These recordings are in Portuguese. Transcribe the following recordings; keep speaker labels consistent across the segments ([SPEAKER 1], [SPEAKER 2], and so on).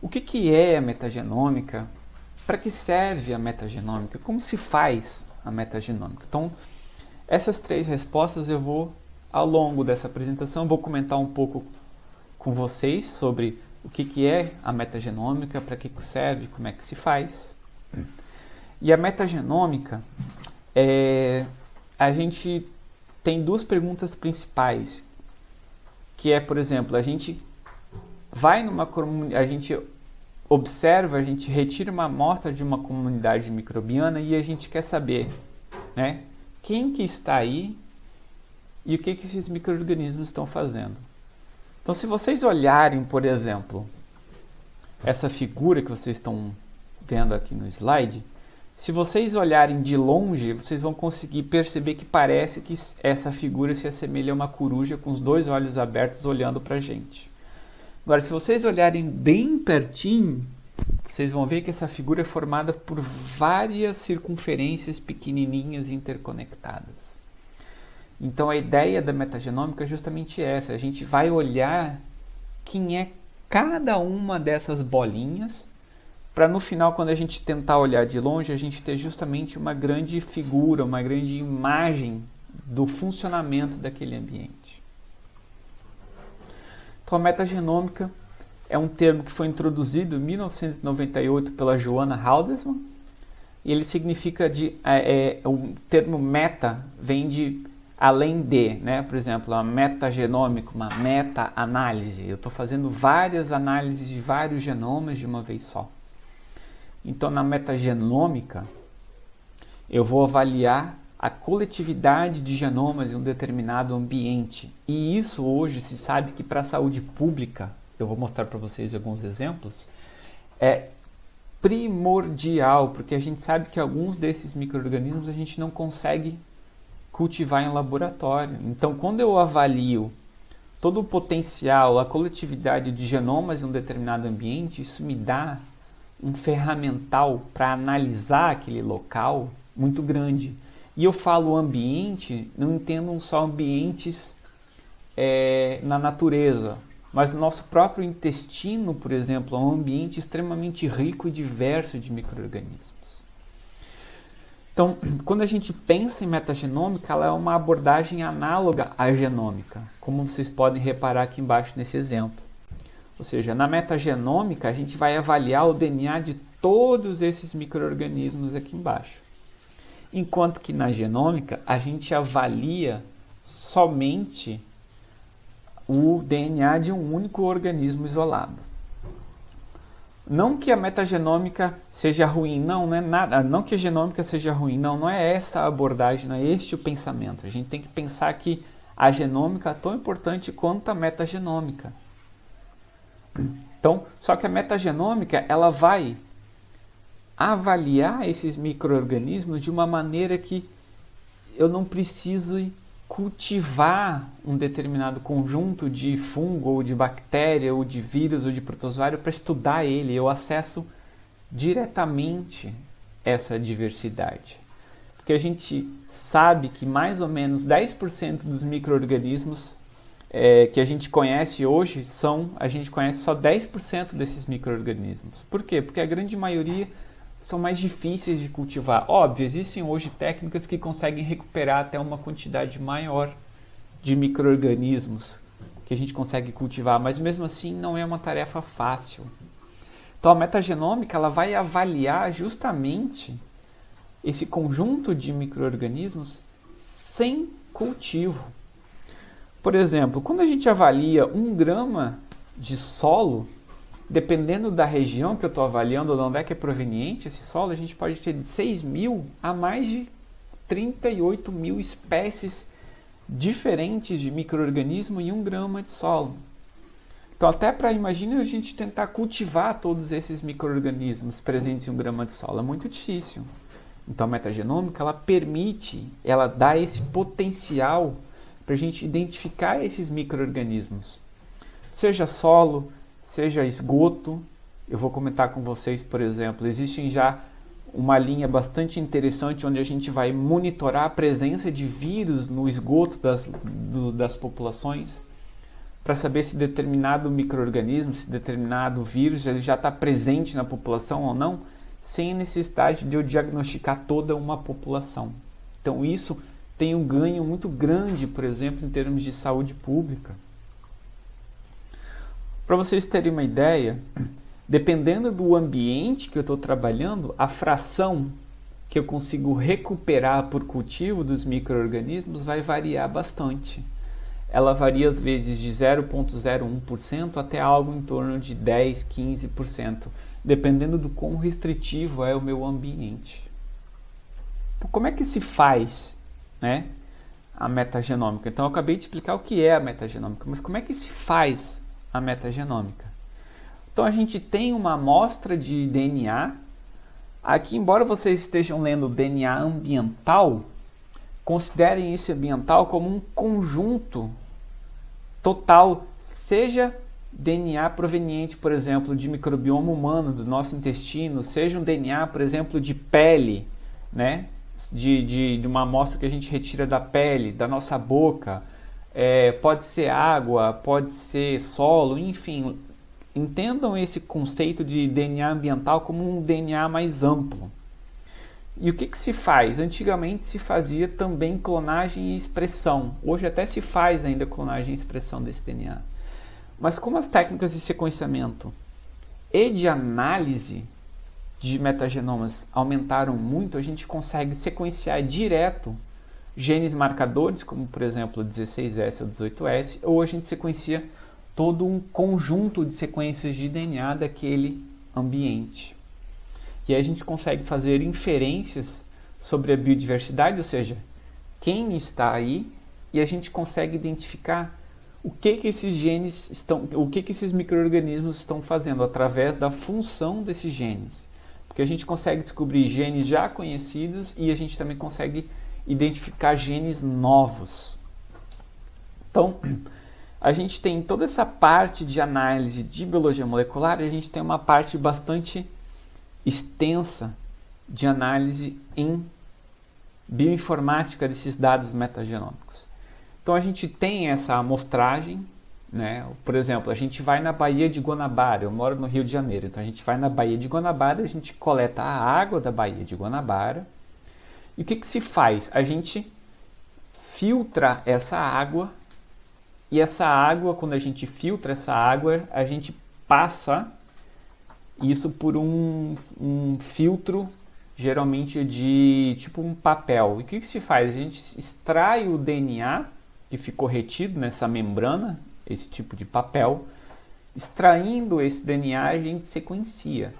[SPEAKER 1] O que é a metagenômica? Para que serve a metagenômica? Como se faz a metagenômica? Então, essas três respostas eu vou, ao longo dessa apresentação, vou comentar um pouco com vocês sobre o que é a metagenômica, para que serve, como é que se faz. E a metagenômica, a gente tem duas perguntas principais, que é, por exemplo, a gente vai numa comunidade, a gente observa, a gente retira uma amostra de uma comunidade microbiana e a gente quer saber, né, quem que está aí e o que esses micro-organismos estão fazendo. Então, se vocês olharem, por exemplo, essa figura que vocês estão vendo aqui no slide, se vocês olharem de longe, vocês vão conseguir perceber que parece que essa figura se assemelha a uma coruja com os dois olhos abertos olhando para a gente. Agora, se vocês olharem bem pertinho, vocês vão ver que essa figura é formada por várias circunferências pequenininhas interconectadas. Então, a ideia da metagenômica é justamente essa. A gente vai olhar quem é cada uma dessas bolinhas, para no final, quando a gente tentar olhar de longe, a gente ter justamente uma grande figura, uma grande imagem do funcionamento daquele ambiente. Então, a metagenômica é um termo que foi introduzido em 1998 pela Joanna Haldeman, e ele significa o termo meta vem de além de, né? Por exemplo, uma metagenômica, uma meta-análise. Eu estou fazendo várias análises de vários genomas de uma vez só. Então, na metagenômica, eu vou avaliar a coletividade de genomas em um determinado ambiente. E isso hoje se sabe que para a saúde pública, eu vou mostrar para vocês alguns exemplos, é primordial, porque a gente sabe que alguns desses micro-organismos a gente não consegue cultivar em laboratório. Então, quando eu avalio todo o potencial, a coletividade de genomas em um determinado ambiente, isso me dá um ferramental para analisar aquele local muito grande. E eu falo ambiente, não entendam só ambientes na natureza, mas o nosso próprio intestino, por exemplo, é um ambiente extremamente rico e diverso de micro-organismos. Então, quando a gente pensa em metagenômica, ela é uma abordagem análoga à genômica, como vocês podem reparar aqui embaixo nesse exemplo. Ou seja, na metagenômica, a gente vai avaliar o DNA de todos esses micro-organismos aqui embaixo. Enquanto que na genômica, a gente avalia somente o DNA de um único organismo isolado. Não que a metagenômica seja ruim, não é nada. Não que a genômica seja ruim, não é essa a abordagem, não é este o pensamento. A gente tem que pensar que a genômica é tão importante quanto a metagenômica. Então, só que a metagenômica, ela vai avaliar esses micro-organismos de uma maneira que eu não preciso cultivar um determinado conjunto de fungo, ou de bactéria, ou de vírus, ou de protozoário para estudar ele. Eu acesso diretamente essa diversidade. Porque a gente sabe que mais ou menos 10% dos micro-organismos que a gente conhece hoje, a gente conhece só 10% desses micro-organismos. Por quê? Porque a grande maioria são mais difíceis de cultivar. Óbvio, existem hoje técnicas que conseguem recuperar até uma quantidade maior de micro-organismos que a gente consegue cultivar, mas mesmo assim não é uma tarefa fácil. Então a metagenômica ela vai avaliar justamente esse conjunto de micro-organismos sem cultivo. Por exemplo, quando a gente avalia 1 grama de solo, dependendo da região que eu estou avaliando, de onde é que é proveniente esse solo, a gente pode ter de 6.000 a mais de 38.000 espécies diferentes de micro-organismo em 1 grama de solo. Então, até para, imagina a gente tentar cultivar todos esses micro-organismos presentes em 1 grama de solo, é muito difícil. Então, a metagenômica, ela dá esse potencial para a gente identificar esses micro-organismos. Seja solo, seja esgoto. Eu vou comentar com vocês, por exemplo, existem já uma linha bastante interessante onde a gente vai monitorar a presença de vírus no esgoto das populações. para saber se determinado micro-organismo, se determinado vírus, ele já está presente na população ou não, sem necessidade de eu diagnosticar toda uma população. Então isso tem um ganho muito grande, por exemplo, em termos de saúde pública. Para vocês terem uma ideia, dependendo do ambiente que eu estou trabalhando, a fração que eu consigo recuperar por cultivo dos micro-organismos vai variar bastante. Ela varia às vezes de 0,01% até algo em torno de 10, 15%, dependendo do quão restritivo é o meu ambiente. Como é que se faz, né, a metagenômica? Então eu acabei de explicar o que é a metagenômica, mas como é que se faz a metagenômica? Então a gente tem uma amostra de DNA. Aqui, embora vocês estejam lendo DNA ambiental, considerem esse ambiental como um conjunto total, seja DNA proveniente, por exemplo, de microbioma humano, do nosso intestino, seja um DNA, por exemplo, de pele, né? de uma amostra que a gente retira da pele, da nossa boca, pode ser água, pode ser solo, enfim. Entendam esse conceito de DNA ambiental como um DNA mais amplo. E o que se faz? Antigamente se fazia também clonagem e expressão. Hoje até se faz ainda clonagem e expressão desse DNA. Mas como as técnicas de sequenciamento e de análise de metagenomas aumentaram muito, a gente consegue sequenciar direto genes marcadores, como por exemplo o 16S ou 18S, ou a gente sequencia todo um conjunto de sequências de DNA daquele ambiente. E aí a gente consegue fazer inferências sobre a biodiversidade, ou seja, quem está aí, e a gente consegue identificar o que esses genes estão, o que esses micro-organismos estão fazendo através da função desses genes. Porque a gente consegue descobrir genes já conhecidos e a gente também consegue identificar genes novos. Então, a gente tem toda essa parte de análise de biologia molecular e a gente tem uma parte bastante extensa de análise em bioinformática desses dados metagenômicos. Então a gente tem essa amostragem, né? Por exemplo, a gente vai na Baía de Guanabara, eu moro no Rio de Janeiro, então a gente vai na Baía de Guanabara, a gente coleta a água da Baía de Guanabara, e o que se faz? A gente filtra essa água, e essa água, quando a gente filtra essa água, a gente passa isso por um filtro, geralmente de tipo um papel. E o que se faz? A gente extrai o DNA que ficou retido nessa membrana, esse tipo de papel. Extraindo esse DNA, a gente sequencia.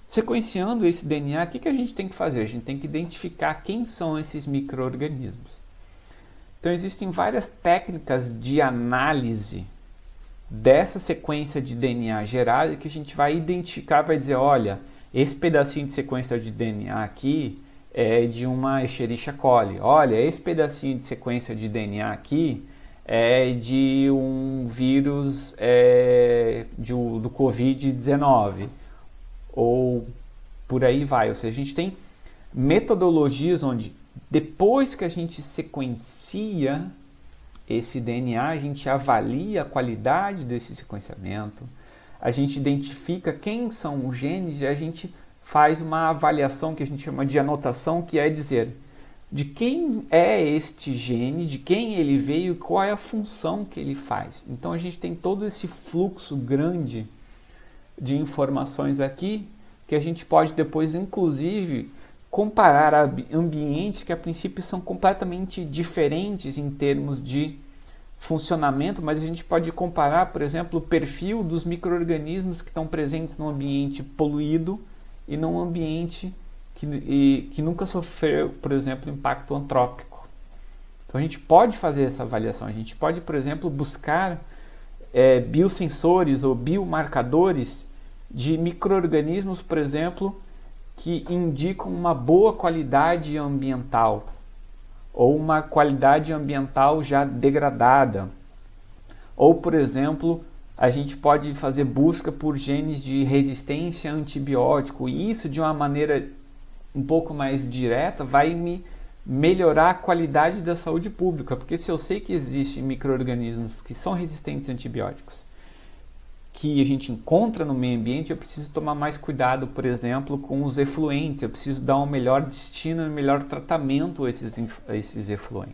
[SPEAKER 1] Sequenciando esse DNA, o que a gente tem que fazer? A gente tem que identificar quem são esses micro-organismos. Então existem várias técnicas de análise dessa sequência de DNA gerada que a gente vai identificar, vai dizer, olha, esse pedacinho de sequência de DNA aqui é de uma Escherichia coli. Olha, esse pedacinho de sequência de DNA aqui é de um vírus do Covid-19. Ou por aí vai. Ou seja, a gente tem metodologias onde depois que a gente sequencia esse DNA, a gente avalia a qualidade desse sequenciamento, a gente identifica quem são os genes e a gente faz uma avaliação que a gente chama de anotação, que é dizer de quem é este gene, de quem ele veio, qual é a função que ele faz. Então a gente tem todo esse fluxo grande de informações aqui que a gente pode depois, inclusive, comparar a ambientes que a princípio são completamente diferentes em termos de funcionamento, mas a gente pode comparar, por exemplo, o perfil dos micro-organismos que estão presentes num ambiente poluído e num ambiente que nunca sofreu, por exemplo, impacto antrópico. Então a gente pode fazer essa avaliação, a gente pode, por exemplo, buscar biosensores ou biomarcadores de micro-organismos, por exemplo, que indicam uma boa qualidade ambiental ou uma qualidade ambiental já degradada. Ou, por exemplo, a gente pode fazer busca por genes de resistência a antibiótico, e isso de uma maneira um pouco mais direta vai me melhorar a qualidade da saúde pública, porque se eu sei que existem micro-organismos que são resistentes a antibióticos, que a gente encontra no meio ambiente, eu preciso tomar mais cuidado, por exemplo, com os efluentes, eu preciso dar um melhor destino, um melhor tratamento a esses efluentes.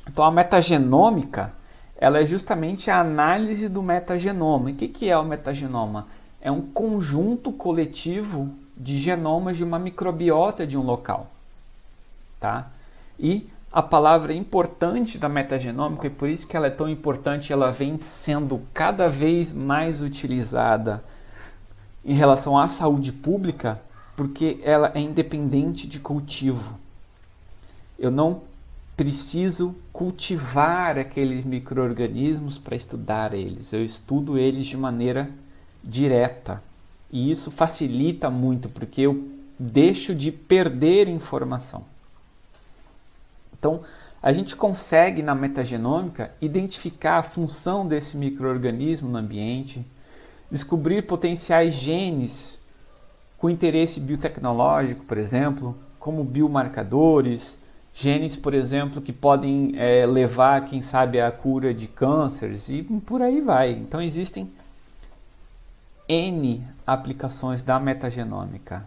[SPEAKER 1] Então a metagenômica, ela é justamente a análise do metagenoma. E o que é o metagenoma? É um conjunto coletivo de genomas de uma microbiota de um local. Tá? E a palavra importante da metagenômica, e por isso que ela é tão importante, ela vem sendo cada vez mais utilizada em relação à saúde pública, porque ela é independente de cultivo. Eu não preciso cultivar aqueles micro-organismos para estudar eles. Eu estudo eles de maneira direta. E isso facilita muito, porque eu deixo de perder informação. Então, a gente consegue, na metagenômica, identificar a função desse micro-organismo no ambiente, descobrir potenciais genes com interesse biotecnológico, por exemplo, como biomarcadores, genes, por exemplo, que podem levar, quem sabe, à cura de cânceres e por aí vai. Então existem N aplicações da metagenômica.